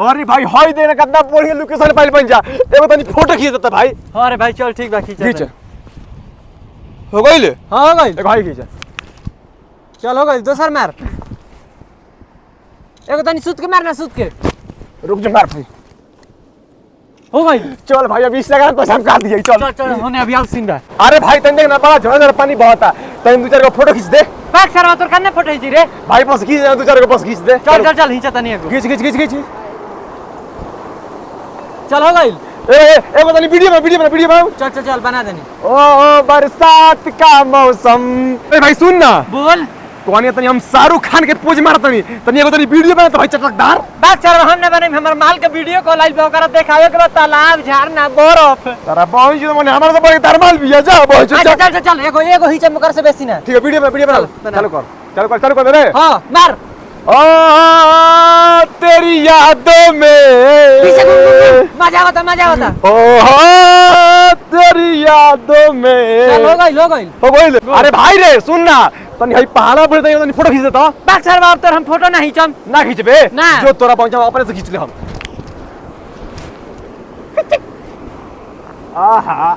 अरे भाई हई देना कितना बढ़िया लोकेशन पाइल बन जा एगो तनी फोटो खींच देता भाई। अरे भाई चल ठीक बा खींच हो गइल। हां हो गइल एक भाई खींच चल हो गइल दोसर मार एगो तनी सूत के मारना सूत के रुक जा मार भाई हो गइल चल भाई अब इंस्टाग्राम पर हम काट दिए चल चल चल होने अभी आउ सीन बा। अरे भाई तन देख ना बड़ा झड़ पानी बहता तन दो चार को फोटो खींच दे बाग सरवा तोर कन्ने फोटो खींची रे भाई बस खींच दो चार को बस खींच दे चल चल चल हिंचा तनी एगो खींच खींच खींच खींच चल हो गइल ए एगो तनी वीडियो में चल चल चल बना देनी ओ बरसात का मौसम। ए भाई सुन ना बोल कोनी तनी हम शाहरुख खान के पोज मारत तनी एगो तनी वीडियो बना तो भाई चटकदार। बाग सरवा हम ने बने हमर माल के वीडियो कॉल आइल बा ओकरा देखावे के तालाब झरना बरफ तारा बहुत जो मने हमारे से बड़े दरमाल भी है जा बहुत चल चल चल एगो एगो हिंचा मकर से बेसी ना ठीक है वीडियो बना चालू कर रे। हां मार ओ तेरी यादों में मजा होता ओ तेरी यादों में चल हो गइल अरे भाई रे सुन ना तनी हई पहाड़ा पर तनी फोटो खींच देता बाग सरवा तोर हम फोटो नहीं खींचम ना खींचबे ना। जो तोरा पहुंचा अपने से खींच ले हम। आहा